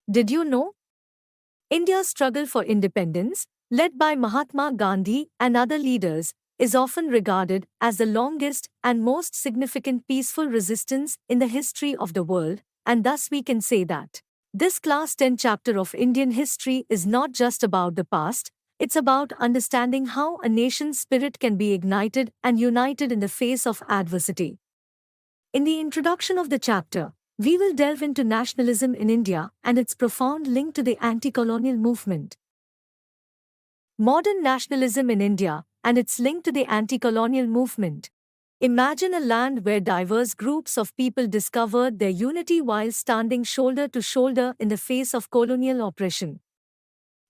Did you know? India's struggle for independence, led by Mahatma Gandhi and other leaders, is often regarded as the longest and most significant peaceful resistance in the history of the world, and thus we can say that this Class 10 chapter of Indian history is not just about the past, it's about understanding how a nation's spirit can be ignited and united in the face of adversity. In the introduction of the chapter, we will delve into nationalism in India and its profound link to the anti-colonial movement. Modern nationalism in India and its link to the anti-colonial movement. Imagine a land where diverse groups of people discovered their unity while standing shoulder to shoulder in the face of colonial oppression.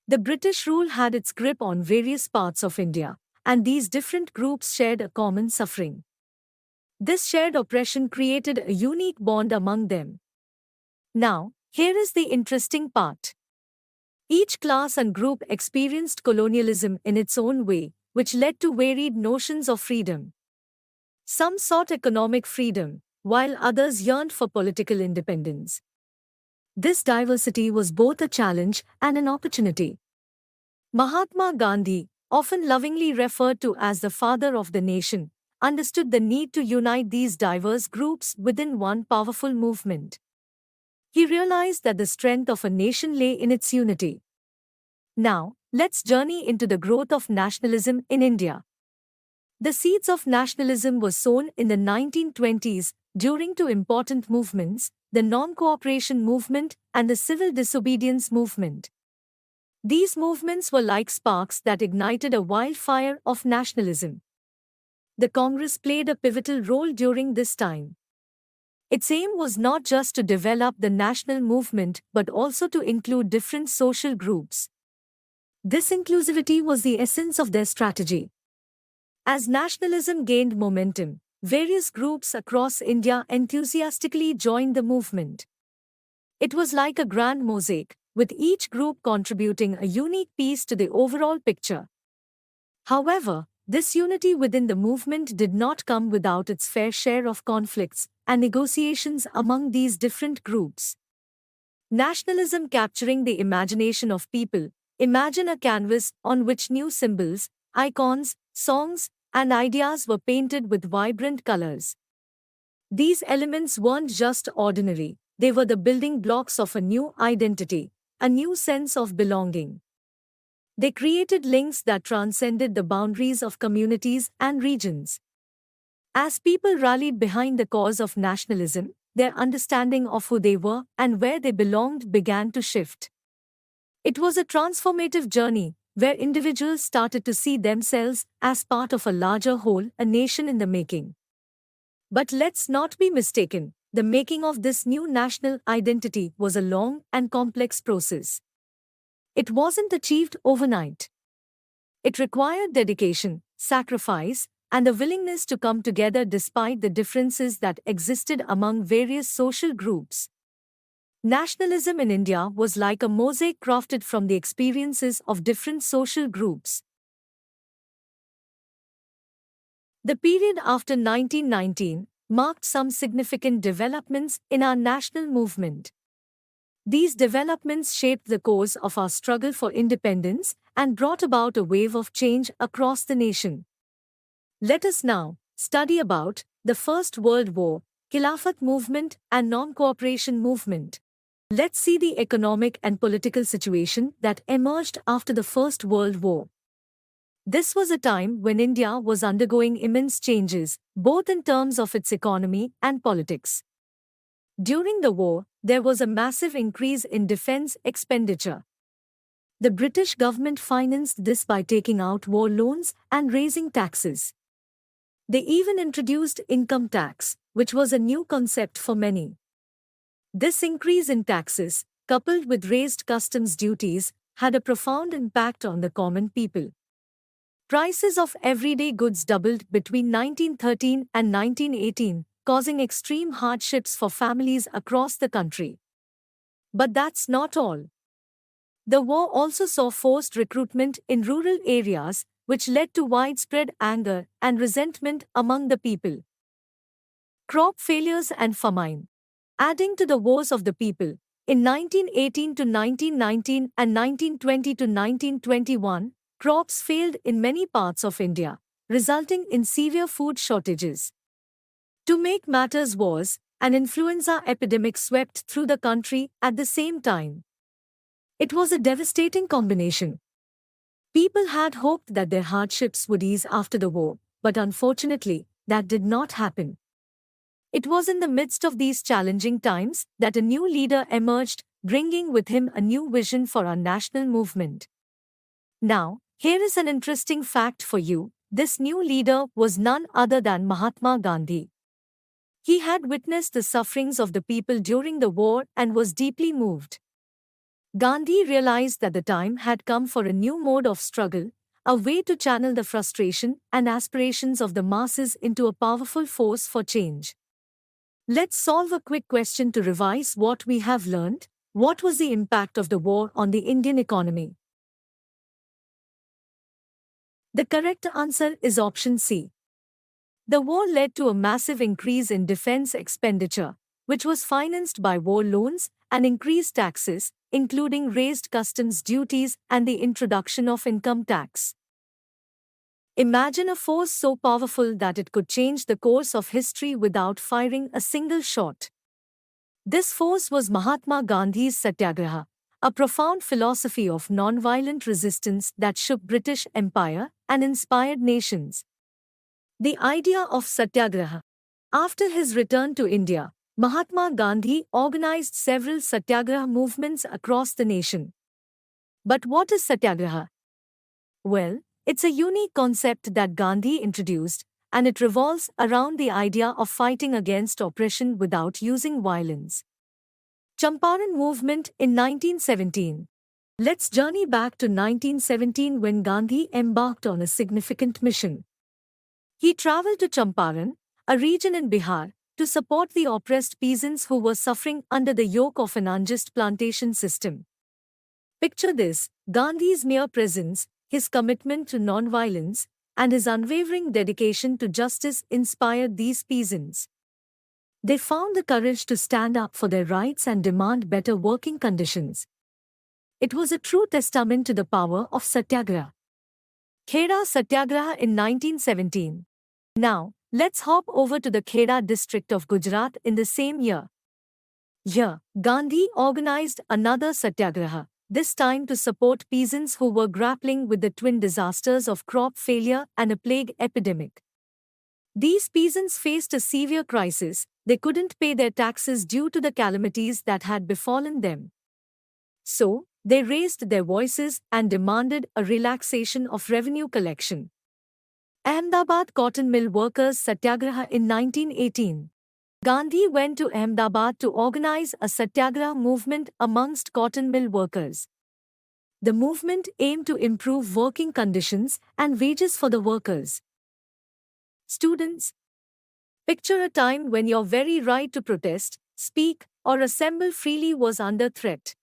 The British rule had its grip on various parts of India, and these different groups shared a common suffering. This shared oppression created a unique bond among them. Now, here is the interesting part. Each class and group experienced colonialism in its own way, which led to varied notions of freedom. Some sought economic freedom, while others yearned for political independence. This diversity was both a challenge and an opportunity. Mahatma Gandhi, often lovingly referred to as the father of the nation, understood the need to unite these diverse groups within one powerful movement. He realized that the strength of a nation lay in its unity. Now, let's journey into the growth of nationalism in India. The seeds of nationalism were sown in the 1920s during two important movements, the non-cooperation movement and the civil disobedience movement. These movements were like sparks that ignited a wildfire of nationalism. The Congress played a pivotal role during this time. Its aim was not just to develop the national movement but also to include different social groups. This inclusivity was the essence of their strategy. As nationalism gained momentum, various groups across India enthusiastically joined the movement. It was like a grand mosaic, with each group contributing a unique piece to the overall picture. However, this unity within the movement did not come without its fair share of conflicts and negotiations among these different groups. Nationalism capturing the imagination of people. Imagine a canvas on which new symbols, icons, songs, and ideas were painted with vibrant colors. These elements weren't just ordinary, they were the building blocks of a new identity, a new sense of belonging. They created links that transcended the boundaries of communities and regions. As people rallied behind the cause of nationalism, their understanding of who they were and where they belonged began to shift. It was a transformative journey, where individuals started to see themselves as part of a larger whole, a nation in the making. But let's not be mistaken, the making of this new national identity was a long and complex process. It wasn't achieved overnight. It required dedication, sacrifice, and a willingness to come together despite the differences that existed among various social groups. Nationalism in India was like a mosaic crafted from the experiences of different social groups. The period after 1919 marked some significant developments in our national movement. These developments shaped the course of our struggle for independence and brought about a wave of change across the nation. Let us now study about the First World War, Khilafat movement and non-cooperation movement. Let's see the economic and political situation that emerged after the First World War. This was a time when India was undergoing immense changes, both in terms of its economy and politics. During the war, there was a massive increase in defense expenditure. The British government financed this by taking out war loans and raising taxes. They even introduced income tax, which was a new concept for many. This increase in taxes, coupled with raised customs duties, had a profound impact on the common people. Prices of everyday goods doubled between 1913 and 1918, causing extreme hardships for families across the country. But that's not all. The war also saw forced recruitment in rural areas, which led to widespread anger and resentment among the people. Crop failures and famine. Adding to the woes of the people, In 1918 to 1919 and 1920 to 1921, crops failed in many parts of India, resulting in severe food shortages. To make matters worse, an influenza epidemic swept through the country at the same time. It was a devastating combination. People had hoped that their hardships would ease after the war, but unfortunately, that did not happen. It was in the midst of these challenging times that a new leader emerged, bringing with him a new vision for our national movement. Now, here is an interesting fact for you. This new leader was none other than Mahatma Gandhi. He had witnessed the sufferings of the people during the war and was deeply moved. Gandhi realized that the time had come for a new mode of struggle, a way to channel the frustration and aspirations of the masses into a powerful force for change. Let's solve a quick question to revise what we have learned. What was the impact of the war on the Indian economy? The correct answer is option C. The war led to a massive increase in defense expenditure, which was financed by war loans and increased taxes, including raised customs duties and the introduction of income tax. Imagine a force so powerful that it could change the course of history without firing a single shot. This force was Mahatma Gandhi's Satyagraha, a profound philosophy of non-violent resistance that shook British Empire and inspired nations. The idea of Satyagraha. After his return to India, Mahatma Gandhi organized several Satyagraha movements across the nation. But what is Satyagraha? Well, it's a unique concept that Gandhi introduced, and it revolves around the idea of fighting against oppression without using violence. Champaran movement in 1917. Let's journey back to 1917 when Gandhi embarked on a significant mission. He traveled to Champaran, a region in Bihar, to support the oppressed peasants who were suffering under the yoke of an unjust plantation system. Picture this: Gandhi's mere presence, his commitment to non-violence, and his unwavering dedication to justice inspired these peasants. They found the courage to stand up for their rights and demand better working conditions. It was a true testament to the power of Satyagraha. Kheda Satyagraha in 1917. Now, let's hop over to the Kheda district of Gujarat in the same year. Here, Gandhi organized another Satyagraha, this time to support peasants who were grappling with the twin disasters of crop failure and a plague epidemic. These peasants faced a severe crisis. They couldn't pay their taxes due to the calamities that had befallen them. So, they raised their voices and demanded a relaxation of revenue collection. Ahmedabad Cotton Mill Workers Satyagraha in 1918. Gandhi went to Ahmedabad to organize a Satyagraha movement amongst cotton mill workers. The movement aimed to improve working conditions and wages for the workers. Students, picture a time when your very right to protest, speak, or assemble freely was under threat.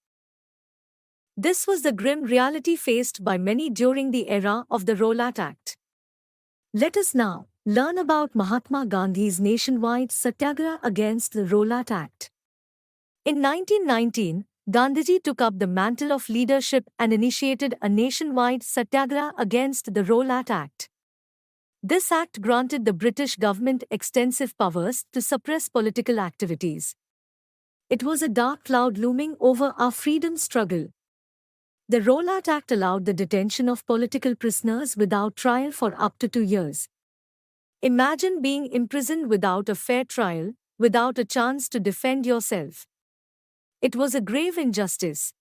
This was the grim reality faced by many during the era of the Rowlatt Act. Let us now learn about Mahatma Gandhi's nationwide Satyagraha against the Rowlatt Act. In 1919, Gandhiji took up the mantle of leadership and initiated a nationwide Satyagraha against the Rowlatt Act. This act granted the British government extensive powers to suppress political activities. It was a dark cloud looming over our freedom struggle. The Rowlatt Act allowed the detention of political prisoners without trial for up to 2 years. Imagine being imprisoned without a fair trial, without a chance to defend yourself. It was a grave injustice.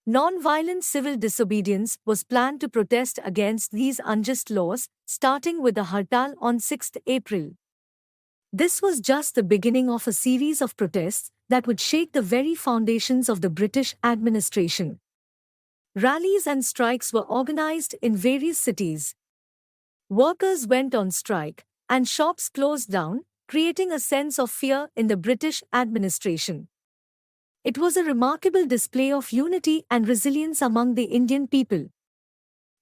Non-violent civil disobedience was planned to protest against these unjust laws, starting with a hartal on 6 April. This was just the beginning of a series of protests that would shake the very foundations of the British administration. Rallies and strikes were organized in various cities. Workers went on strike, and shops closed down, creating a sense of fear in the British administration. It was a remarkable display of unity and resilience among the Indian people.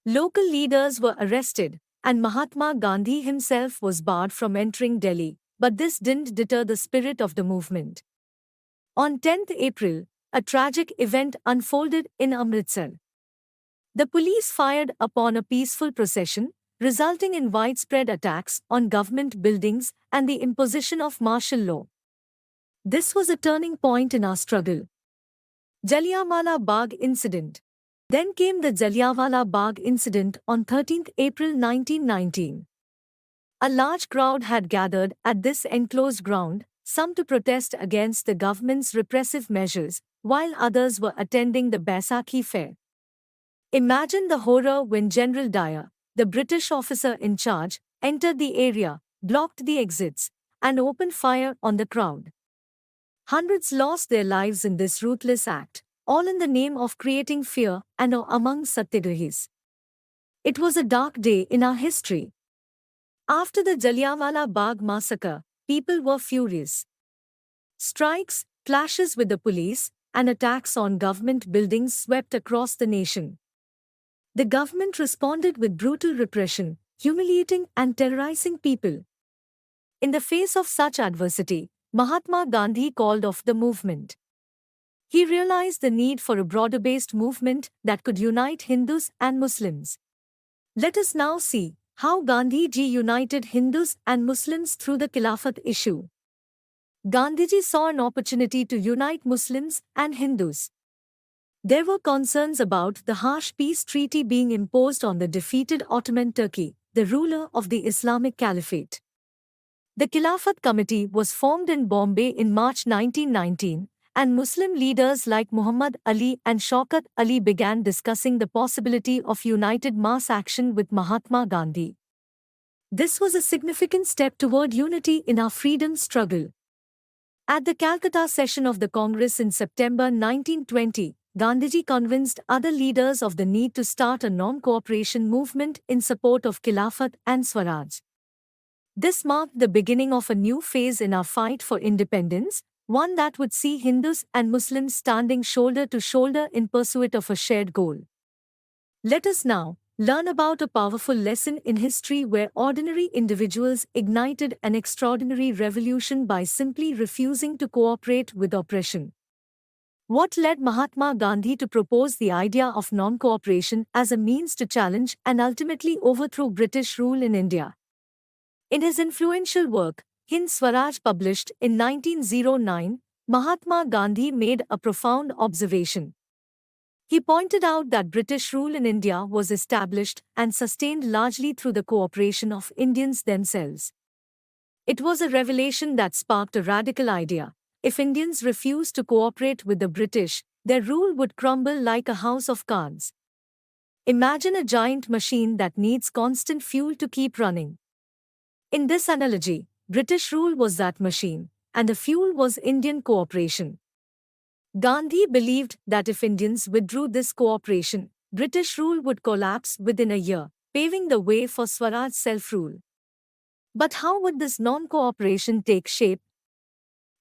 Local leaders were arrested, and Mahatma Gandhi himself was barred from entering Delhi, but this didn't deter the spirit of the movement. On 10 April, a tragic event unfolded in Amritsar. The police fired upon a peaceful procession, resulting in widespread attacks on government buildings and the imposition of martial law. This was a turning point in our struggle. Jallianwala Bagh Incident. Then came the Jallianwala Bagh Incident on 13 April 1919. A large crowd had gathered at this enclosed ground, some to protest against the government's repressive measures, while others were attending the Baisakhi fair. Imagine the horror when General Dyer, the British officer in charge, entered the area, blocked the exits, and opened fire on the crowd. Hundreds lost their lives in this ruthless act, all in the name of creating fear and awe among Satyagrahis. It was a dark day in our history. After the Jallianwala Bagh massacre, people were furious. Strikes, clashes with the police, and attacks on government buildings swept across the nation. The government responded with brutal repression, humiliating and terrorizing people. In the face of such adversity, Mahatma Gandhi called off the movement. He realized the need for a broader-based movement that could unite Hindus and Muslims. Let us now see how Gandhiji united Hindus and Muslims through the Khilafat issue. Gandhiji saw an opportunity to unite Muslims and Hindus. There were concerns about the harsh peace treaty being imposed on the defeated Ottoman Turkey, the ruler of the Islamic Caliphate. The Khilafat Committee was formed in Bombay in March 1919, and Muslim leaders like Muhammad Ali and Shaukat Ali began discussing the possibility of united mass action with Mahatma Gandhi. This was a significant step toward unity in our freedom struggle. At the Calcutta session of the Congress in September 1920, Gandhiji convinced other leaders of the need to start a non-cooperation movement in support of Khilafat and Swaraj. This marked the beginning of a new phase in our fight for independence, one that would see Hindus and Muslims standing shoulder to shoulder in pursuit of a shared goal. Let us now learn about a powerful lesson in history where ordinary individuals ignited an extraordinary revolution by simply refusing to cooperate with oppression. What led Mahatma Gandhi to propose the idea of non-cooperation as a means to challenge and ultimately overthrow British rule in India? In his influential work, Hind Swaraj, published in 1909, Mahatma Gandhi made a profound observation. He pointed out that British rule in India was established and sustained largely through the cooperation of Indians themselves. It was a revelation that sparked a radical idea. If Indians refused to cooperate with the British, their rule would crumble like a house of cards. Imagine a giant machine that needs constant fuel to keep running. In this analogy, British rule was that machine, and the fuel was Indian cooperation. Gandhi believed that if Indians withdrew this cooperation, British rule would collapse within a year, paving the way for Swaraj self-rule. But how would this non-cooperation take shape?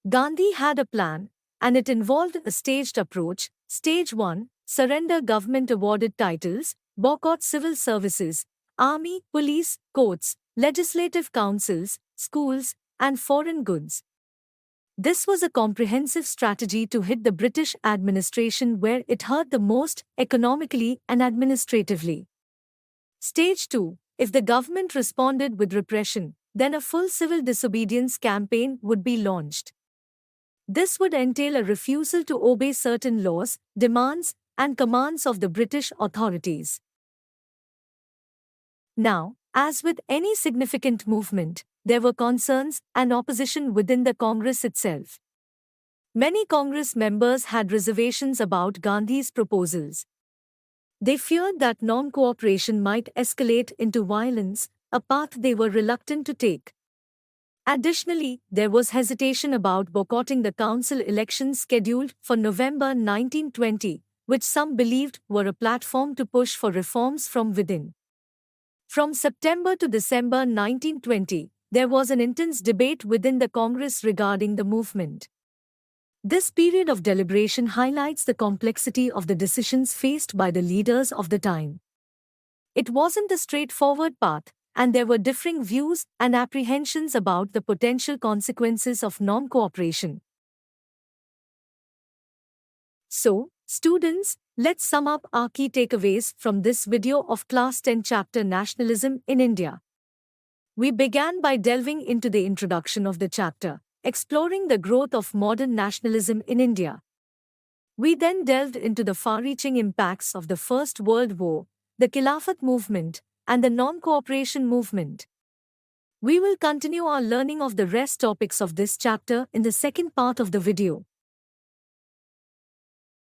Gandhi had a plan, and it involved a staged approach. Stage 1, surrender government-awarded titles, boycott civil services, army, police, courts, legislative councils, schools, and foreign goods. This was a comprehensive strategy to hit the British administration where it hurt the most, economically and administratively. Stage 2, if the government responded with repression, then a full civil disobedience campaign would be launched. This would entail a refusal to obey certain laws, demands, and commands of the British authorities. Now, as with any significant movement, there were concerns and opposition within the Congress itself. Many Congress members had reservations about Gandhi's proposals. They feared that non-cooperation might escalate into violence, a path they were reluctant to take. Additionally, there was hesitation about boycotting the council elections scheduled for November 1920, which some believed were a platform to push for reforms from within. From September to December 1920, there was an intense debate within the Congress regarding the movement. This period of deliberation highlights the complexity of the decisions faced by the leaders of the time. It wasn't a straightforward path, and there were differing views and apprehensions about the potential consequences of non-cooperation. So, students, let's sum up our key takeaways from this video of Class 10 Chapter Nationalism in India. We began by delving into the introduction of the chapter, exploring the growth of modern nationalism in India. We then delved into the far-reaching impacts of the First World War, the Khilafat movement, and the non-cooperation movement. We will continue our learning of the rest topics of this chapter in the second part of the video.